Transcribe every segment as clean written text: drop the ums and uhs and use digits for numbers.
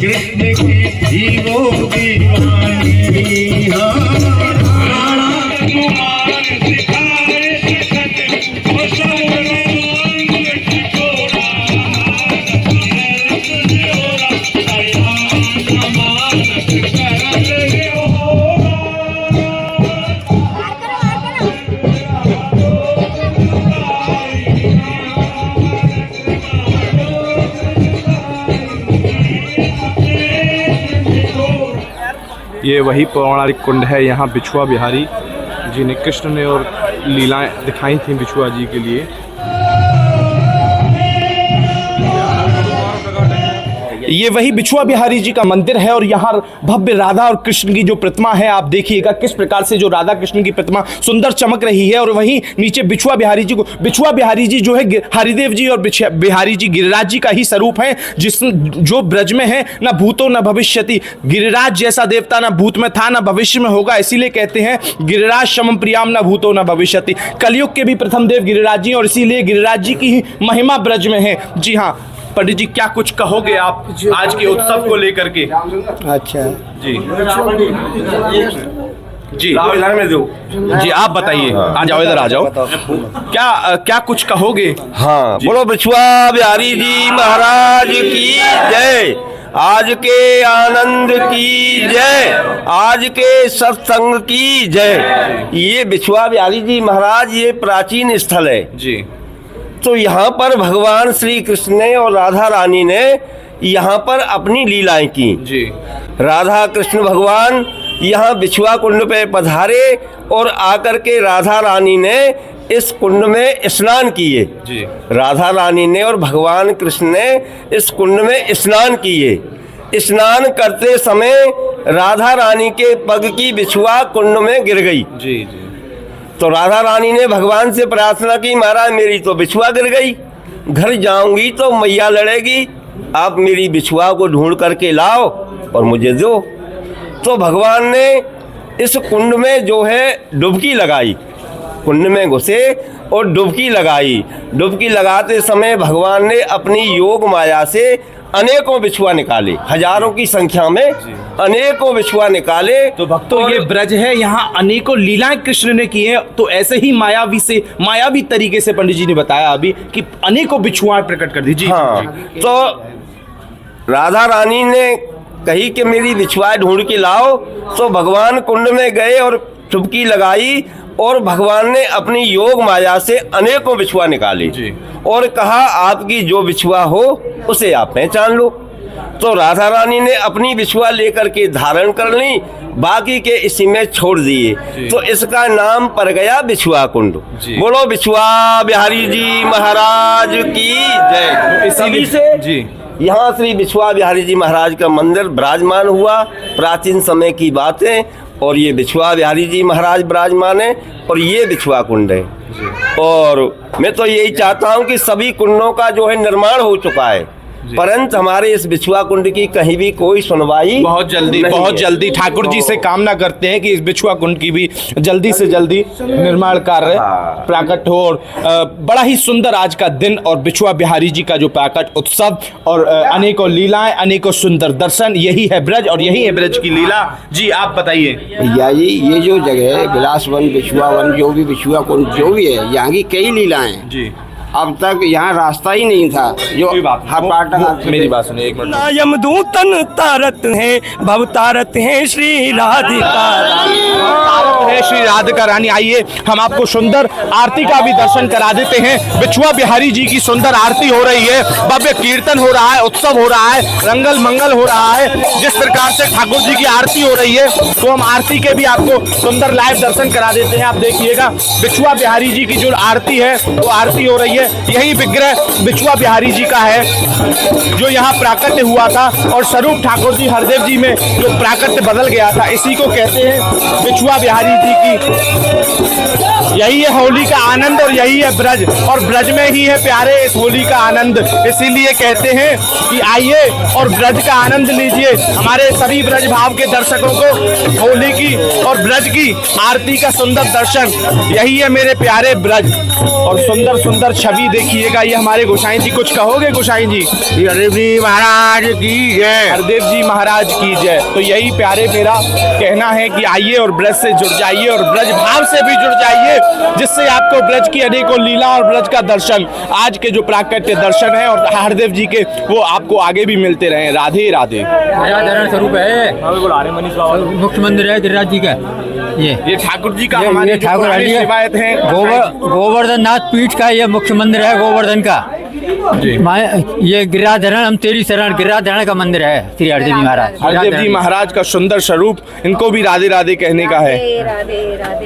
कृष्ण की ही वो दीवानी। कुमार सिखाए जगत वो सब रंग टिकोरा, ये वही पौराणिक कुंड है। यहाँ बिछुआ बिहारी जी ने कृष्ण ने और लीलाएं दिखाई थी बिछुआ जी के लिए। ये वही बिछुआ बिहारी जी का मंदिर है और यहाँ भव्य राधा और कृष्ण की जो प्रतिमा है, आप देखिएगा किस प्रकार से जो राधा कृष्ण की प्रतिमा सुंदर चमक रही है। और वहीं नीचे बिछुआ बिहारी जी को, बिछुआ बिहारी जी जो है हरिदेव जी और बिहारी जी गिरिराज जी का ही स्वरूप है, जो ब्रज में है न भूतो न भविष्यति। गिरिराज जैसा देवता न भूत में था न भविष्य में होगा, इसीलिए कहते हैं गिरिराज शमम प्रियाम न भूतो न भविष्यति। कलयुग के भी प्रथम देव गिरिराज जी और इसीलिए गिरिराज जी की ही महिमा ब्रज में है। जी हाँ पंडित जी, क्या कुछ कहोगे आप आज के उत्सव को लेकर के? अच्छा जी जी जी आप बताइए। आ जाओ, इधर आ जाओ। क्या कुछ कहोगे? हाँ, बोलो बिछुआ बिहारी जी महाराज की जय। आज के आनंद की जय, आज के सत्संग की जय। ये बिछुआ बिहारी जी महाराज ये प्राचीन स्थल है जी। तो यहाँ पर भगवान श्री कृष्ण ने और राधा रानी ने यहाँ पर अपनी लीलाएं की जी। राधा कृष्ण भगवान यहाँ बिछुआ कुंड पे पधारे और आकर के राधा रानी ने इस कुंड में स्नान किए जी। राधा रानी ने और भगवान कृष्ण ने इस कुंड में स्नान किए। स्नान करते समय राधा रानी के पग की बिछुआ कुंड में गिर गई जी जी। तो राधा रानी ने भगवान से प्रार्थना की, महाराज मेरी तो बिछुआ गिर गई, घर जाऊंगी तो मैया लड़ेगी, आप मेरी बिछुआ को ढूंढ करके लाओ और मुझे दो। तो भगवान ने इस कुंड में जो है डुबकी लगाई, कुंड में घुसे और डुबकी लगाई। डुबकी लगाते समय भगवान ने अपनी योग माया से अनेकों बिछुआ निकाले, हजारों की संख्या में अनेकों बिछुआ निकाले। तो भक्तों ये ब्रज है, यहाँ अनेकों लीलाएं कृष्ण ने की है। तो ऐसे ही मायावी तरीके से पंडित जी ने बताया अभी कि अनेकों बिछुआएं प्रकट कर दीजिए। हाँ, तो राधा रानी ने कही कि मेरी बिछुआ ढूंढ के लाओ। तो भगवान कुंड में गए और डुबकी लगाई और भगवान ने अपनी योग माया से अनेकों बिछुआ निकाले और कहा आपकी जो बिछुआ हो उसे आप पहचान लो। तो राधा रानी ने अपनी बिछुआ लेकर के धारण कर ली, बाकी के इसी में छोड़ दिए। तो इसका नाम पड़ गया बिछुआ कुंड। बोलो बिछुआ बिहारी जी महाराज की जय। इसी से जी यहाँ श्री बिछुआ बिहारी जी महाराज का मंदिर विराजमान हुआ। प्राचीन समय की बातें, और ये बिछुआ बिहारी जी महाराज विराजमान है और ये बिछुआ कुंड है। और मैं तो यही चाहता हूँ कि सभी कुंडों का जो है निर्माण हो चुका है, परंतु हमारे इस बिछुआ कुंड की कहीं भी कोई सुनवाई बहुत जल्दी ठाकुर जी से कामना करते हैं कि इस बिछुआ कुंड की भी जल्दी से जल्दी निर्माण कार्य प्राकट हो। और बड़ा ही सुंदर आज का दिन और बिछुआ बिहारी जी का जो प्राकट उत्सव और अनेकों लीलाएं, अनेकों सुंदर दर्शन, यही है ब्रज और यही है ब्रज की लीला। जी आप बताइए भैया जी, ये जो जगह है बिलासवन, बिछुआ वन, जो भी बिछुआ कुंड जो भी है, यहाँ की कई लीलाएं जी। अब तक यहाँ रास्ता ही नहीं था। जो मेरी बात सुनिए एक मिनट। यमदूतन तारत हैं, भव तारत हैं श्री राधिका है श्री राधिका रानी। आइए हम आपको सुंदर आरती का भी दर्शन करा देते हैं। बिछुआ बिहारी जी की सुंदर आरती हो रही है, भव्य कीर्तन हो रहा है, उत्सव हो रहा है, रंगल मंगल हो रहा है। जिस प्रकार से ठाकुर जी की आरती हो रही है तो हम आरती के भी आपको सुंदर लाइव दर्शन करा देते हैं। आप देखिएगा बिछुआ बिहारी जी की जो आरती है वो आरती हो रही है। यही विग्रह बिछुआ बिहारी जी का है जो यहाँ प्राकट्य हुआ था और स्वरूप ठाकुर जी हरदेव जी में जो प्राकट्य बदल गया था, इसी को कहते हैं बिछुआ बिहारी जी की। यही है होली का आनंद और यही है ब्रज, और ब्रज में ही है प्यारे इस होली का आनंद। इसीलिए कहते हैं कि आइए और ब्रज का आनंद लीजिए। हमारे सभी ब्रज भाव के दर्शकों को होली की और ब्रज की आरती का सुंदर दर्शन, यही है मेरे प्यारे ब्रज और सुंदर सुंदर छवि देखिएगा। ये हमारे गोसाई जी, कुछ कहोगे गोसाई जी? हरदेव जी महाराज की जय। हरदेव जी महाराज की जय। तो यही प्यारे मेरा कहना है कि आइए और ब्रज से जुड़ जाइए और ब्रज भाव से भी जुड़ जाइए, जिससे आपको ब्रज की अनेकों लीला और ब्रज का दर्शन, आज के जो प्राकट्य दर्शन है और हरदेव जी के, वो आपको आगे भी मिलते रहे। राधे राधे। स्वरूप है, मुख्य मंदिर है गिरिराज जी का। ये ठाकुर जी का हमारे ठाकुर सेवायत है। गोवर्धन नाथ पीठ का ये मुख्य मंदिर है गोवर्धन का। ये गिरिराधरण, हम तेरी शरण गिरिराधरण का मंदिर है श्री हरदेव जी महाराज। हरदेव जी महाराज का सुंदर स्वरूप, इनको भी राधे राधे कहने का है।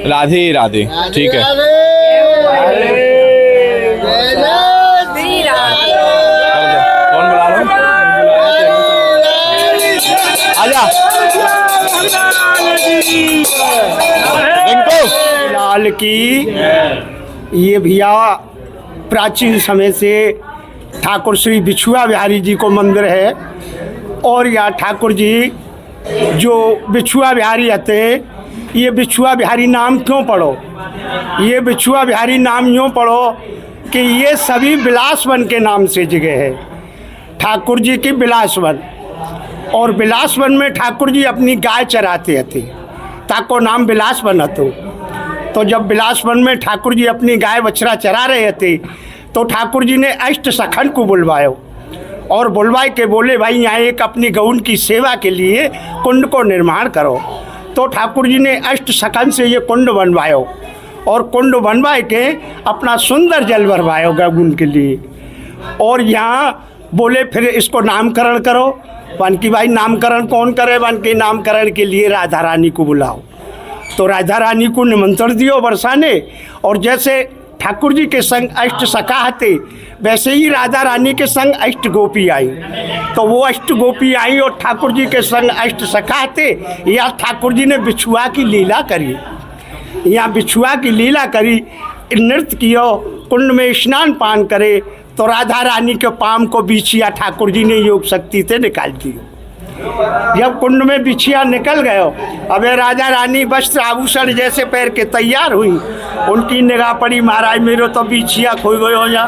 राधे राधे। ठीक है। कौन बुला रहा हूँ? आजा लाल की। ये भैया प्राचीन समय से ठाकुर श्री बिछुआ बिहारी जी को मंदिर है। और यह ठाकुर जी जो बिछुआ बिहारी रहते, ये बिछुआ बिहारी नाम क्यों पढ़ो? ये बिछुआ बिहारी नाम यूँ पढ़ो कि ये सभी बिलासवन के नाम से जगह है। ठाकुर जी की बिलासवन, और बिलासवन में ठाकुर जी अपनी गाय चराते थे, ताको नाम बिलासवन हतो। तो जब बिलासवन में ठाकुर जी अपनी गाय बछड़ा चरा रहे थे, तो ठाकुर जी ने अष्ट सखंड को बुलवायो और बुलवाए के बोले, भाई यहाँ एक अपनी गौन की सेवा के लिए कुंड को निर्माण करो। तो ठाकुर जी ने अष्ट सखंड से ये कुंड बनवायो और कुंड बनवाए के अपना सुंदर जल भरवायो गौन के लिए। और यहाँ बोले फिर इसको नामकरण करो। वन की भाई नामकरण कौन करे? वन के नामकरण के लिए राधा रानी को बुलाओ। तो राधा रानी को निमंत्रण दियो वर्षा ने, और जैसे ठाकुर जी के संग अष्ट सखा थे, वैसे ही राधा रानी के संग अष्ट गोपी आई। तो वो अष्ट गोपी आई और ठाकुर जी के संग अष्ट सखा थे। या ठाकुर जी ने बिछुआ की लीला करी, या बिछुआ की लीला करी, नृत्य कियो, कुंड में स्नान पान करे। तो राधा रानी के पाम को बिछिया ठाकुर जी ने योग शक्ति से निकाल दियो। जब कुंड में बिछिया निकल गए, अबे राजा रानी वस्त्र आभूषण जैसे पैर के तैयार हुई, उनकी निगाह पड़ी, महाराज मेरे तो बिछिया खो गए हो जा,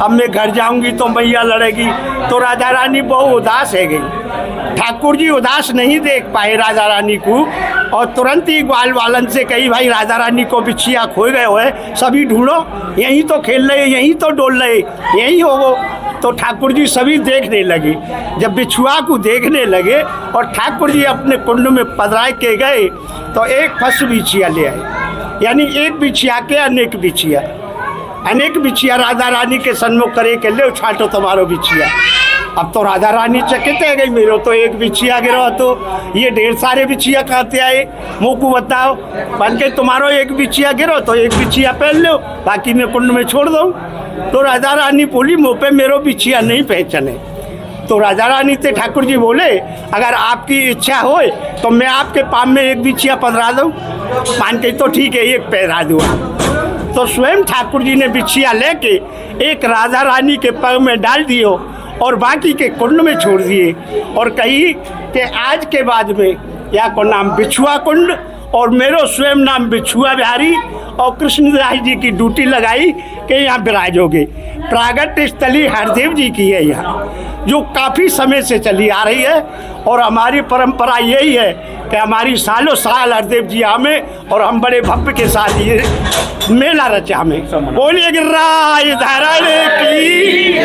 अब मैं घर जाऊंगी तो मैया लड़ेगी। तो राजा रानी बहुत उदास है गई। ठाकुर जी उदास नहीं देख पाए राजा रानी को, और तुरंत ही ग्वाल वालन से कही, भाई राजा रानी को बिछिया खो गए हो, सभी ढूंढो, यहीं तो खेल रहे, यहीं तो डोल रहे, यहीं हो। तो ठाकुर जी सभी देखने लगे। जब बिछुआ को देखने लगे और ठाकुर जी अपने कुंड में पधराए के गए, तो एक फस बिछिया ले आए, यानी एक बिछिया के अनेक बिछिया, अनेक बिछिया राधा रानी के सन्मुख करे के ले छाटो तुम्हारो बिछिया। अब तो राधा रानी चकित है गई, मेरे तो एक बिछिया गिरो, तो ये ढेर सारे बिछिया कहते आए, मुँह को बताओ, बन के तुम्हारो एक बिछिया गिरो तो एक बिछिया पहन लो, बाकी मैं कुंड में छोड़ दूँ। तो राधा रानी बोली, मुँह पे मेरो बिछिया नहीं पहचाने। तो राजा रानी से ठाकुर जी बोले, अगर आपकी इच्छा हो तो मैं आपके पाम में एक बिछिया पधरा दूँ। मान के तो ठीक है, एक पहरा दूँ। तो स्वयं ठाकुर जी ने बिछिया लेके एक राधा रानी के पैर में डाल दियो और बाकी के कुंड में छोड़ दिए, और कही कि आज के बाद में या को नाम बिछुआ कुंड और मेरो स्वयं नाम बिछुआ बिहारी, और कृष्णदास जी की ड्यूटी लगाई कि यहाँ विराजोगे। प्रागट्य स्थली हरदेव जी की है यहाँ, जो काफ़ी समय से चली आ रही है। और हमारी परंपरा यही है कि हमारी सालों साल हरदेव जी हमें, और हम बड़े भव्य के साथ ये मेला रचा हमें। बोलिए गिरिराज धारण की।